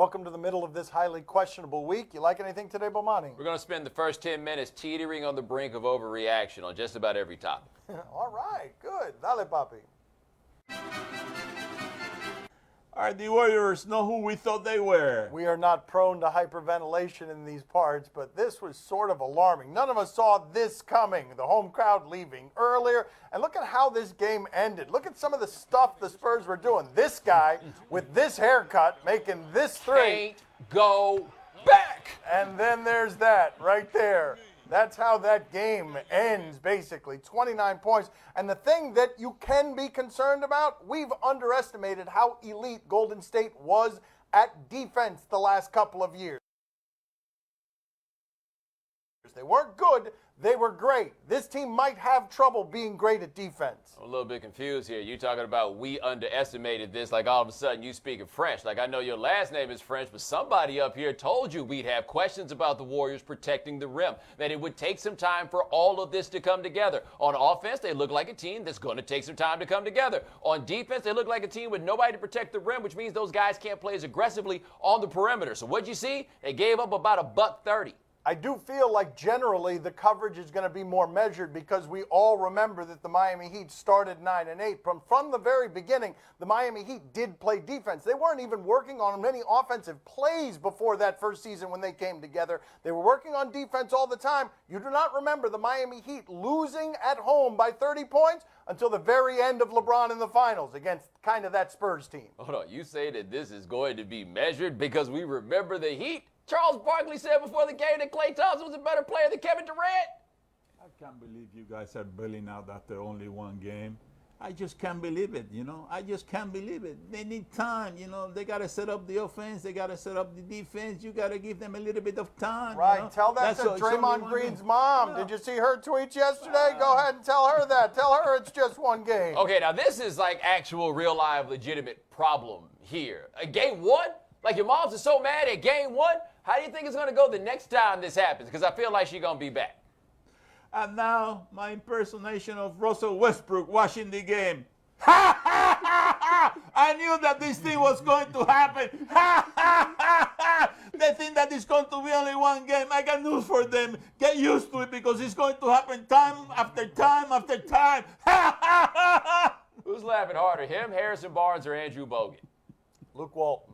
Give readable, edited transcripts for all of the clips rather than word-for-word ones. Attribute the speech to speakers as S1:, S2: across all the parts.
S1: Welcome to the middle of this highly questionable week. You like anything today, Bomani?
S2: We're going to spend the first 10 minutes teetering on the brink of overreaction on just about every topic.
S1: All right, good. Dale, papi.
S3: All right, the Warriors know who we thought they were.
S1: We are not prone to hyperventilation in these parts, but this was sort of alarming. None of us saw this coming. The home crowd leaving earlier. And look at how this game ended. Look at some of the stuff the Spurs were doing. This guy with this haircut making this three.
S2: Can't go back.
S1: And then there's that right there. That's how that game ends, basically. 29 points. And the thing that you can be concerned about, we've underestimated how elite Golden State was at defense the last couple of years. They weren't good. They were great. This team might have trouble being great at defense.
S2: I'm a little bit confused here. You talking about we underestimated this, like all of a sudden you speaking French. Like I know your last name is French, but somebody up here told you we'd have questions about the Warriors protecting the rim, that it would take some time for all of this to come together. On offense, they look like a team that's going to take some time to come together. On defense, they look like a team with nobody to protect the rim, which means those guys can't play as aggressively on the perimeter. So what'd you see? They gave up about $130.
S1: I do feel like generally the coverage is going to be more measured because we all remember that the Miami Heat started 9-8. From the very beginning, the Miami Heat did play defense. They weren't even working on many offensive plays before that first season when they came together. They were working on defense all the time. You do not remember the Miami Heat losing at home by 30 points until the very end of LeBron in the finals against kind of that Spurs team.
S2: Hold on, you say that this is going to be measured because we remember the Heat? Charles Barkley said before the game that Klay Thompson was a better player than Kevin Durant.
S3: I can't believe you guys are bailing out after only one game. I just can't believe it, I just can't believe it. They need time, They got to set up the offense. They got to set up the defense. You got to give them a little bit of time.
S1: Right. Tell that to Draymond Green's mom. Did you see her tweets yesterday? Go ahead and tell her that. Tell her it's just one game.
S2: Okay, now this is like actual, real, live, legitimate problem here. Game one? Like your moms are so mad at game one? How do you think it's going to go the next time this happens? Because I feel like she's going to be back.
S3: And now, my impersonation of Russell Westbrook watching the game. Ha ha ha ha! I knew that this thing was going to happen. Ha ha ha ha! They think that it's going to be only one game. I got news for them. Get used to it because it's going to happen time after time after time. Ha ha ha ha!
S2: Who's laughing harder, him, Harrison Barnes, or Andrew Bogut?
S1: Luke Walton.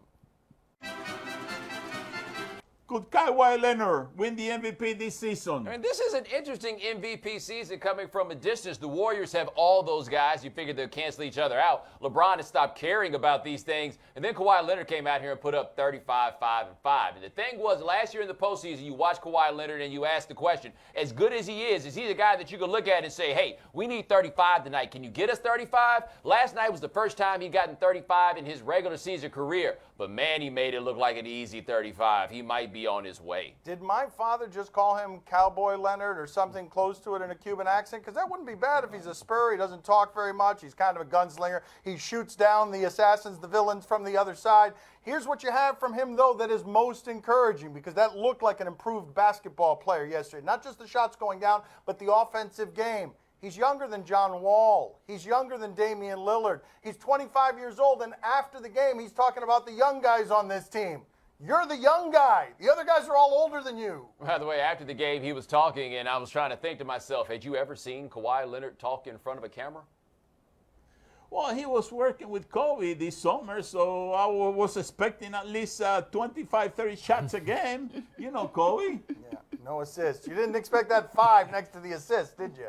S3: Could Kawhi Leonard win the MVP this season?
S2: I mean, this is an interesting MVP season coming from a distance. The Warriors have all those guys. You figured they'll cancel each other out. LeBron has stopped caring about these things. And then Kawhi Leonard came out here and put up 35, 5, and 5. And the thing was, last year in the postseason, you watched Kawhi Leonard and you asked the question, as good as he is he the guy that you can look at and say, hey, we need 35 tonight. Can you get us 35? Last night was the first time he'd gotten 35 in his regular season career. But, man, he made it look like an easy 35. He might be on his way.
S1: Did my father just call him Cowboy Leonard or something close to it in a Cuban accent? Because that wouldn't be bad if he's a Spur. He doesn't talk very much. He's kind of a gunslinger. He shoots down the assassins, the villains from the other side. Here's what you have from him, though, that is most encouraging because that looked like an improved basketball player yesterday. Not just the shots going down, but the offensive game. He's younger than John Wall. He's younger than Damian Lillard. He's 25 years old, and after the game, he's talking about the young guys on this team. You're the young guy. The other guys are all older than you.
S2: By the way, after the game, he was talking, and I was trying to think to myself, had you ever seen Kawhi Leonard talk in front of a camera?
S3: Well, he was working with Kobe this summer, so I was expecting at least 25, 30 shots a game. You know Kobe.
S1: Yeah, no assists. You didn't expect that 5 next to the assist, did you?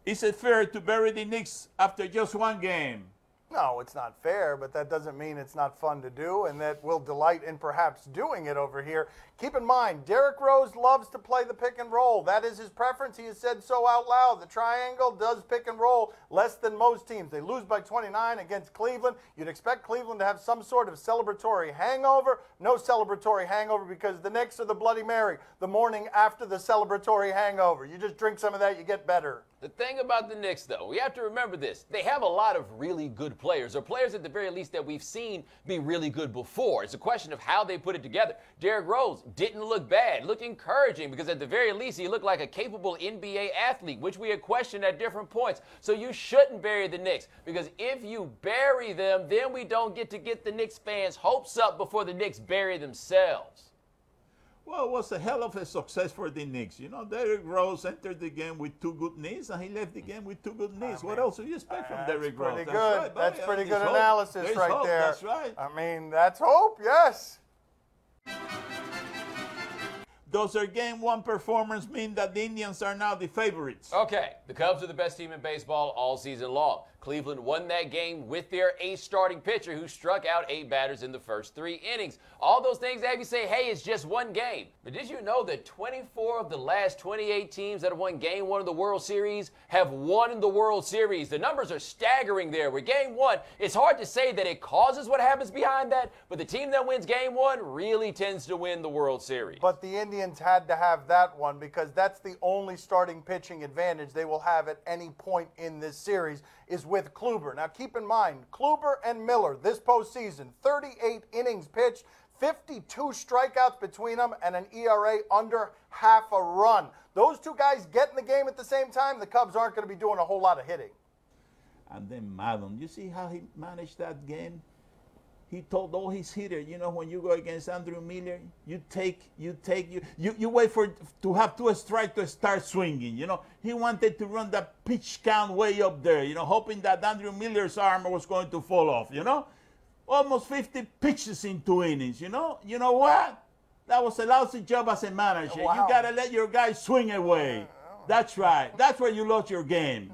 S3: Is it fair to bury the Knicks after just one game?
S1: No, it's not fair, but that doesn't mean it's not fun to do and that we'll delight in perhaps doing it over here. Keep in mind, Derrick Rose loves to play the pick and roll. That is his preference. He has said so out loud. The triangle does pick and roll less than most teams. They lose by 29 against Cleveland. You'd expect Cleveland to have some sort of celebratory hangover. No celebratory hangover because the Knicks are the Bloody Mary the morning after the celebratory hangover. You just drink some of that, you get better.
S2: The thing about the Knicks, though, we have to remember this. They have a lot of really good good players, or players at the very least that we've seen be really good before. It's a question of how they put it together. Derrick Rose didn't look bad, looked encouraging, because at the very least he looked like a capable NBA athlete, which we had questioned at different points. So you shouldn't bury the Knicks, because if you bury them, then we don't get to get the Knicks fans' hopes up before the Knicks bury themselves.
S3: Well, it was a hell of a success for the Knicks. You know, Derrick Rose entered the game with 2 good knees, and he left the game with 2 good knees. What else do you expect from Derrick Rose?
S1: Pretty good.
S3: Right,
S1: that's
S3: buddy.
S1: pretty good
S3: There's
S1: analysis
S3: There's
S1: right
S3: hope.
S1: there.
S3: That's right.
S1: I mean, that's hope, yes.
S3: Does their game 1 performance mean that the Indians are now the favorites?
S2: Okay, the Cubs are the best team in baseball all season long. Cleveland won that game with their ace starting pitcher who struck out 8 batters in the first 3 innings. All those things have you say, hey, it's just 1 game. But did you know that 24 of the last 28 teams that have won Game 1 of the World Series have won the World Series? The numbers are staggering there. With Game 1, it's hard to say that it causes what happens behind that, but the team that wins Game 1 really tends to win the World Series.
S1: But the Indians had to have that one because that's the only starting pitching advantage they will have at any point in this series is with Kluber. Now, keep in mind, Kluber and Miller this postseason, 38 innings pitched, 52 strikeouts between them, and an ERA under half a run. Those 2 guys get in the game at the same time, the Cubs aren't going to be doing a whole lot of hitting.
S3: And then Madden, you see how he managed that game? He told all his hitters, you know, when you go against Andrew Miller, you wait for to have 2 strikes to start swinging. You know, he wanted to run that pitch count way up there, you know, hoping that Andrew Miller's arm was going to fall off, you know. Almost 50 pitches in 2 innings, you know. You know what? That was a lousy job as a manager.
S1: Wow.
S3: You got to let your guys swing away. That's right. That's where you lost your game.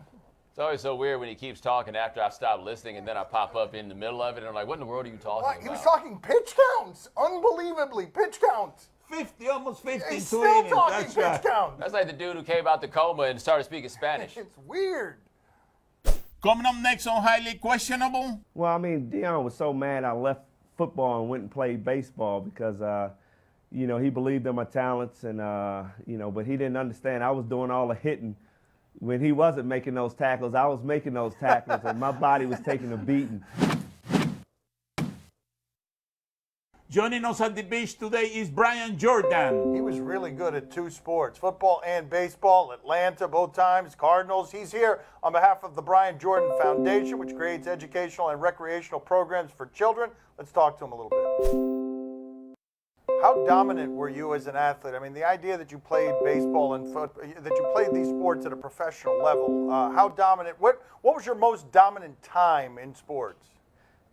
S2: It's always so weird when he keeps talking after I stop listening, and then I pop up in the middle of it, and I'm like, what in the world are you talking
S1: What?
S2: about?
S1: He was talking pitch counts. Unbelievably, pitch counts.
S3: 50, almost 50
S1: He's
S3: in 2
S1: still
S3: innings.
S1: talking
S3: That's
S1: pitch
S3: right.
S1: counts.
S2: That's like the dude who came out the coma and started speaking Spanish.
S1: It's weird.
S3: Coming up next on Highly Questionable.
S4: Well, I mean, Deion was so mad I left football and went and played baseball because, you know, he believed in my talents and, you know, but he didn't understand I was doing all the hitting. When he wasn't making those tackles, I was making those tackles, and my body was taking a beating.
S3: Joining us at the beach today is Brian Jordan.
S1: He was really good at 2 sports, football and baseball, Atlanta both times, Cardinals. He's here on behalf of the Brian Jordan Foundation, which creates educational and recreational programs for children. Let's talk to him a little bit. How dominant were you as an athlete? I mean, the idea that you played baseball and that you played these sports at a professional level, how dominant, what was your most dominant time in sports?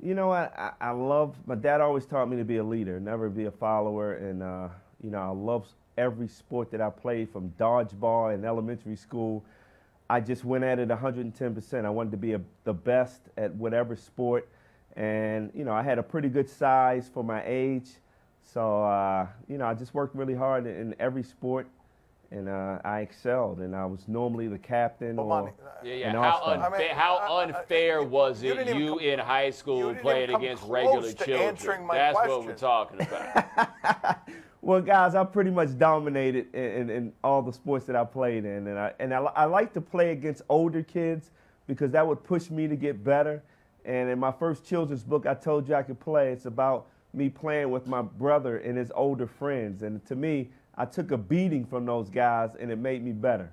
S4: You know what? I love, my dad always taught me to be a leader, never be a follower. And, you know, I love every sport that I played from dodgeball in elementary school. I just went at it 110%. I wanted to be the best at whatever sport. And, you know, I had a pretty good size for my age. So, you know, I just worked really hard in every sport, and I excelled. And I was normally the captain or an all-star.
S2: How unfair was it you in high school playing against regular children? That's what we're talking about.
S4: Well, guys, I pretty much dominated in all the sports that I played in. And I like to play against older kids because that would push me to get better. And in my first children's book, I told you I could play. It's about me playing with my brother and his older friends. And to me, I took a beating from those guys, and it made me better.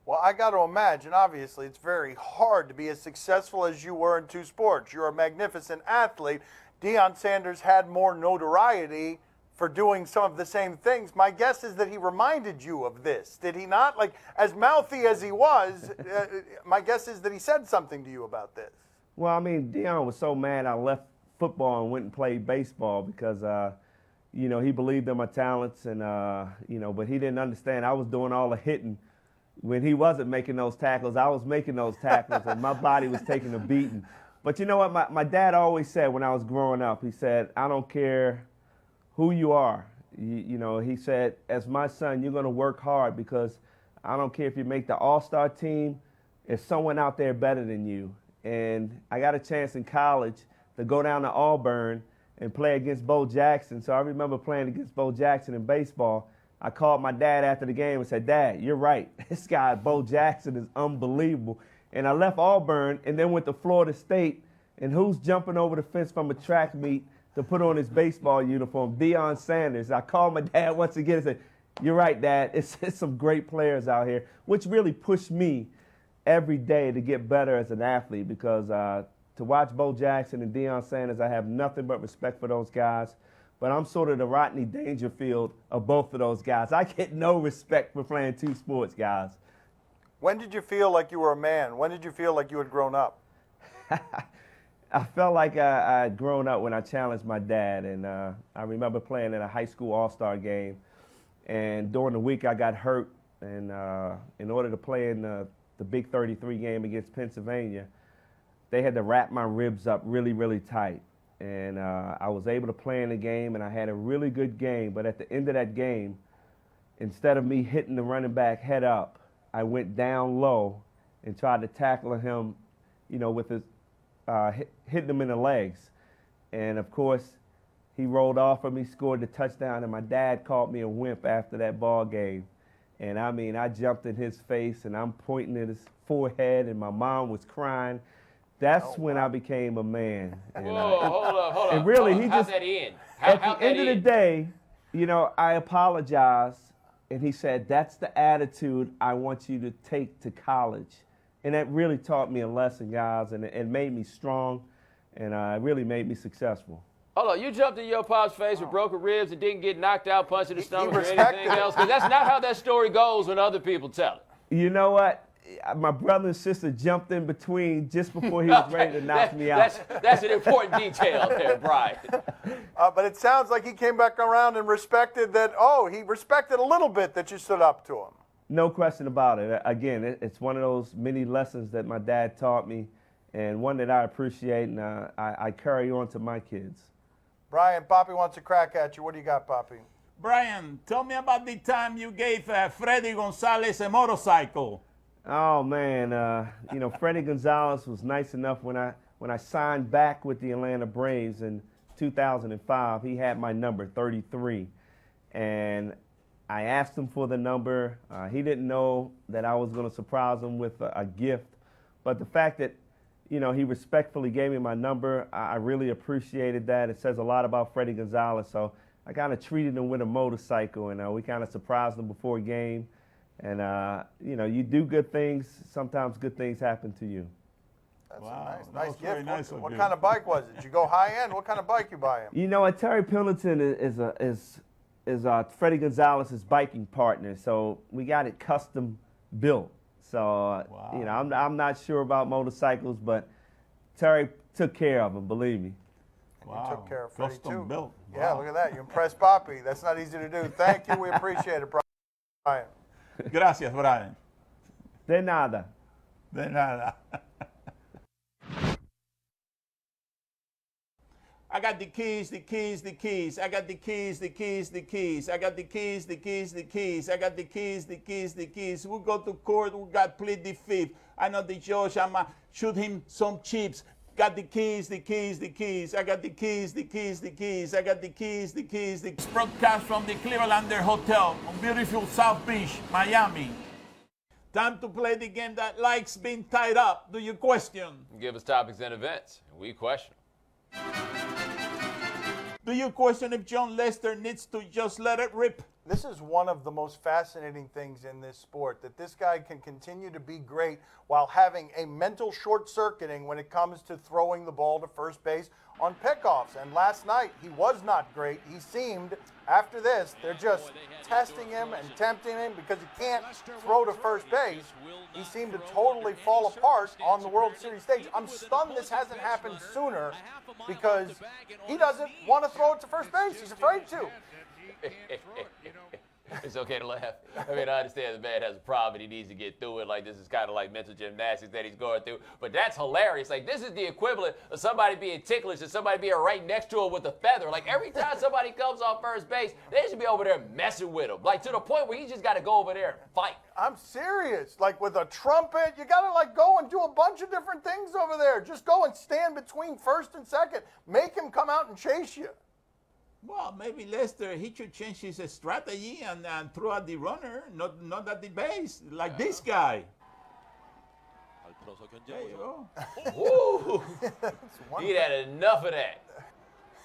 S1: Well, I got to imagine, obviously, it's very hard to be as successful as you were in 2 sports. You're a magnificent athlete. Deion Sanders had more notoriety for doing some of the same things. My guess is that he reminded you of this, did he not? Like, as mouthy as he was, my guess is that he said something to you about this.
S4: Well, I mean, Deion was so mad I left football and went and played baseball because, you know, he believed in my talents and, you know, but he didn't understand I was doing all the hitting. When he wasn't making those tackles, I was making those tackles, and my body was taking a beating. But you know what? My dad always said when I was growing up, he said, I don't care who you are. You know, he said, as my son, you're going to work hard because I don't care if you make the all-star team, there's someone out there better than you. And I got a chance in college to go down to Auburn and play against Bo Jackson. So I remember playing against Bo Jackson in baseball. I called my dad after the game and said, Dad, you're right. This guy, Bo Jackson, is unbelievable. And I left Auburn and then went to Florida State And who's jumping over the fence from a track meet to put on his baseball uniform? Deion Sanders. I called my dad once again and said, "You're right, Dad. It's some great players out here," which really pushed me every day to get better as an athlete, because to watch Bo Jackson and Deion Sanders, I have nothing but respect for those guys. But I'm sort of the Rodney Dangerfield of both of those guys. I get no respect for playing two sports, guys.
S1: When did you feel like you were a man? When did you feel like you had grown up?
S4: I felt like I had grown up when I challenged my dad. And I remember playing in a high school all-star game. And during the week, I got hurt. And in order to play in the Big 33 game against Pennsylvania, they had to wrap my ribs up really, really tight. And I was able to play in the game, and I had a really good game. But at the end of that game, instead of me hitting the running back head up, I went down low and tried to tackle him, with his hitting him in the legs. And of course, he rolled off of me, scored the touchdown, and my dad called me a wimp after that ball game. And I mean, I jumped in his face, and I'm pointing at his forehead, and my mom was crying. That's when I became a man. And,
S2: Whoa, hold up.
S4: And really, he
S2: how's
S4: just
S2: that end?
S4: at the end of the day, I apologized, and he said, "That's the attitude I want you to take to college." And that really taught me a lesson, guys, and it made me strong, and it really made me successful.
S2: Hold on, you jumped in your pop's face with broken ribs and didn't get knocked out, punched in the stomach, or
S1: respected
S2: anything else? Because that's not how that story goes when other people tell it.
S4: You know what? My brother and sister jumped in between just before he was ready to knock me out.
S2: That's an important detail there, Brian.
S1: But it sounds like he came back around and respected that. Oh, he respected a little bit that you stood up to him.
S4: No question about it. Again, it's one of those many lessons that my dad taught me, and one that I appreciate, and I carry on to my kids.
S1: Brian, Poppy wants a crack at you. What do you got, Poppy?
S3: Brian, tell me about the time you gave Freddy Gonzalez a motorcycle.
S4: Oh man, Freddie Gonzalez was nice enough when I signed back with the Atlanta Braves in 2005. He had my number 33, and I asked him for the number. He didn't know that I was going to surprise him with a gift, but the fact that he respectfully gave me my number, I really appreciated that. It says a lot about Freddie Gonzalez. So I kind of treated him with a motorcycle, and we kind of surprised him before a game. And, you do good things, sometimes good things happen to you.
S1: That's
S3: Wow,
S1: a
S3: that
S1: nice
S3: was very
S1: gift.
S3: nice of
S1: What
S3: you.
S1: kind of bike was it? Did you go high end? What kind of bike you buy him?
S4: Terry Pendleton is Freddie Gonzalez's biking partner, so we got it custom built. So,
S3: Wow.
S4: I'm not sure about motorcycles, but Terry took care of him, believe me.
S1: You took care of Freddie,
S3: Custom
S1: too.
S3: built.
S1: Yeah,
S3: Wow.
S1: look at that. You impressed Poppy. That's not easy to do. Thank you. We appreciate it, Brian.
S3: Gracias, Brian.
S4: De nada.
S3: De nada. I got the keys, the keys, the keys. I got the keys, the keys, the keys. I got the keys, the keys, the keys. I got the keys, the keys, the keys. We go to court, we got plead the fifth. I know the judge, I'ma shoot him some chips. Got the keys, the keys, the keys. I got the keys, the keys, the keys. I got the keys, the keys, the keys. Broadcast from the Clevelander Hotel on beautiful South Beach, Miami. Time to play the game that likes being tied up. Do you question?
S2: Give us topics and events, and we question.
S3: Do you question if John Lester needs to just let it rip?
S1: This is one of the most fascinating things in this sport, that this guy can continue to be great while having a mental short-circuiting when it comes to throwing the ball to first base on pickoffs. And last night, he was not great. He seemed, after this, they're just testing him and tempting him because he can't throw to first base. He seemed to totally fall apart on the World Series stage. I'm stunned this hasn't happened sooner because he doesn't want to throw it to first base. He's afraid to.
S2: It's okay to laugh. I mean, I understand the man has a problem and he needs to get through it. Like, this is kind of like mental gymnastics that he's going through. But that's hilarious. Like, this is the equivalent of somebody being ticklish and somebody being right next to him with a feather. Like, every time somebody comes off first base, they should be over there messing with him. Like, to the point where he just got to go over there and fight.
S1: I'm serious. Like, with a trumpet, you got to, like, go and do a bunch of different things over there. Just go and stand between first and second. Make him come out and chase you.
S3: Well, maybe Lester, he should change his strategy and throw at the runner, not at the base, like this guy. There you go.
S2: Woo!
S1: one
S2: He'd had enough of that.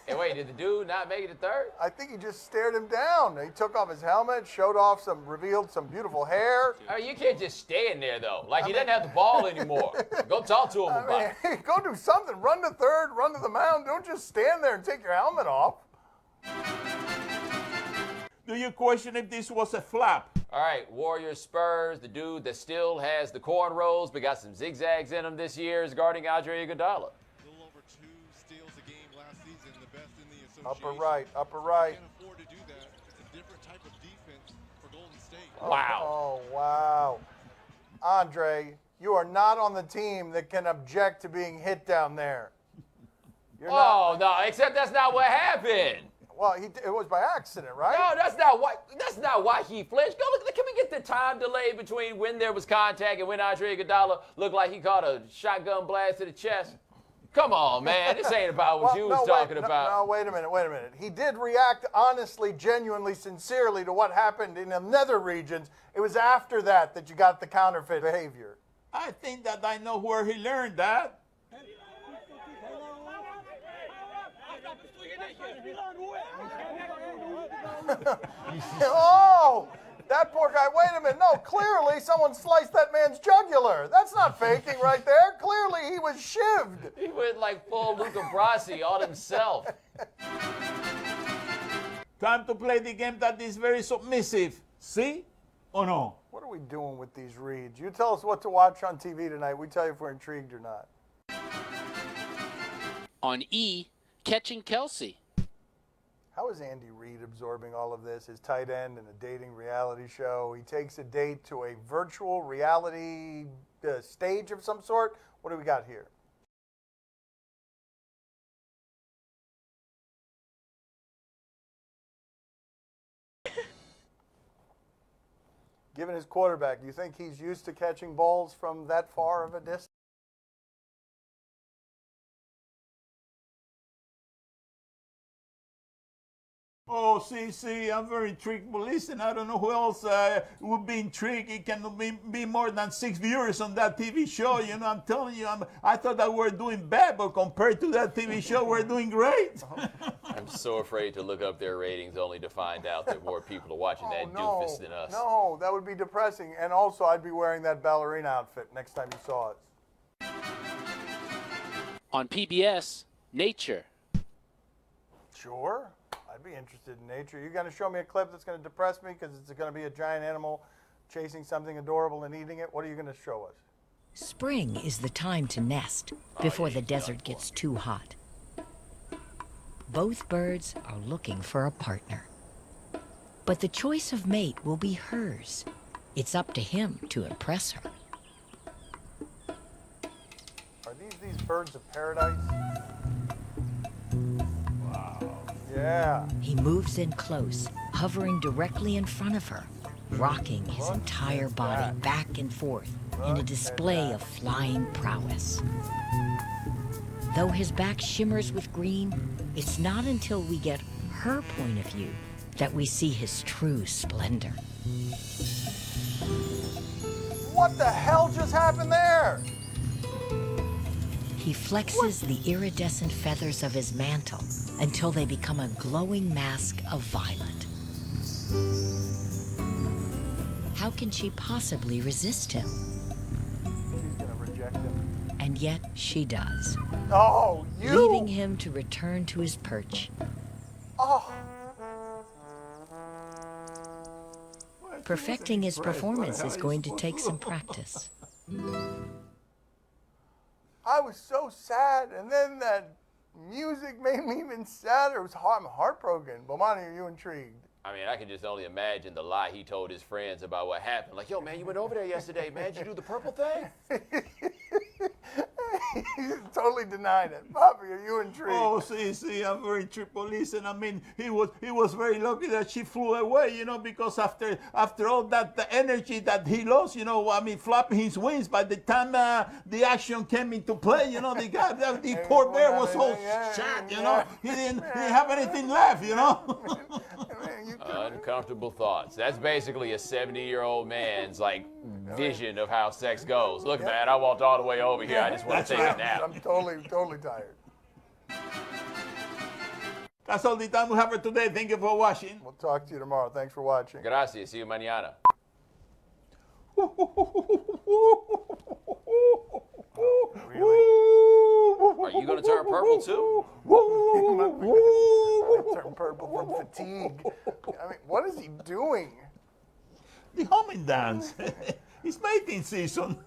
S2: And wait, did the dude not make it to third?
S1: I think he just stared him down. He took off his helmet, revealed some beautiful hair.
S2: I mean, you can't just stand there, though. Like, he doesn't have the ball anymore. Go talk to him about it.
S1: Hey, go do something. Run to third, run to the mound. Don't just stand there and take your helmet off.
S3: Do you question if this was a flap?
S2: All right, Warriors, Spurs, the dude that still has the cornrows but got some zigzags in him this year is guarding Andre Iguodala.
S1: Upper right, upper right.
S5: Can't afford to do that. It's a different type of defense for Golden State.
S2: Wow.
S1: Oh, wow. Andre, you are not on the team that can object to being hit down there. You're
S2: Oh, no, except that's not what happened.
S1: Well, it was by accident, right?
S2: No, that's not why he flinched. Go look. Can we get the time delay between when there was contact and when Andre Iguodala looked like he caught a shotgun blast to the chest? Come on, man. This ain't about what you was talking about.
S1: No, wait a minute. He did react honestly, genuinely, sincerely to what happened in the nether regions. It was after that you got the counterfeit behavior.
S3: I think that I know where he learned that.
S1: Oh, that poor guy. Wait a minute. No, clearly someone sliced that man's jugular. That's not faking right there. Clearly he was shivved.
S2: He went like full Luca Brasi on himself.
S3: Time to play the game that is very submissive. See or no?
S1: What are we doing with these reads? You tell us what to watch on TV tonight. We tell you if we're intrigued or not.
S6: On E, catching Kelsey.
S1: How is Andy Reid absorbing all of this? His tight end in a dating reality show. He takes a date to a virtual reality stage of some sort. What do we got here? Given his quarterback, do you think he's used to catching balls from that far of a distance?
S3: Oh, see, I'm very intrigued. But listen, I don't know who else would be intrigued. It cannot be more than 6 viewers on that TV show. You know, I'm telling you, I thought that we're doing bad, but compared to that TV show, we're doing great.
S2: I'm so afraid to look up their ratings only to find out that more people are watching that doofus than us.
S1: No, that would be depressing. And also, I'd be wearing that ballerina outfit next time you saw us.
S6: On PBS, Nature.
S1: Sure. I'd be interested in nature. You're going to show me a clip that's going to depress me because it's going to be a giant animal chasing something adorable and eating it? What are you going to show us?
S7: Spring is the time to nest before the desert gets too hot. Both birds are looking for a partner. But the choice of mate will be hers. It's up to him to impress her.
S1: Are these birds of paradise? Yeah.
S7: He moves in close, hovering directly in front of her, rocking his entire body back and forth in a display of flying prowess. Though his back shimmers with green, it's not until we get her point of view that we see his true splendor.
S1: What the hell just happened there?
S7: He flexes the iridescent feathers of his mantle until they become a glowing mask of violet. How can she possibly resist him?
S1: She's going to reject him.
S7: And yet she does,
S1: Oh, you!
S7: leaving him to return to his perch.
S1: Oh.
S7: Perfecting his performance is going to take some practice.
S1: I was so sad, and then that music made me even sadder. I'm heartbroken. Bomani, are you intrigued?
S2: I mean, I can just only imagine the lie he told his friends about what happened. Like, yo, man, you went over there yesterday, man. Did you do the purple thing?
S1: He totally denied it. Bobby, are you intrigued?
S3: Oh, see, I'm very intrigued. Listen, I mean, he was very lucky that she flew away, you know, because after all that the energy that he lost, you know, I mean, flapping his wings, by the time the action came into play, you know, the poor bear was all shot, you know. He didn't have anything left, you know.
S1: Man, you
S2: Uncomfortable thoughts. That's basically a 70-year-old man's like vision of how sex goes. Look, man, I walked all the way over here. I just want to take a nap.
S1: I'm totally tired.
S3: That's all the time we have for today. Thank you for watching.
S1: We'll talk to you tomorrow. Thanks for watching.
S2: Gracias. See you mañana. Are you going to turn purple too?
S1: Turn purple from fatigue. I mean, what is he doing?
S3: The homing dance. It's mating season.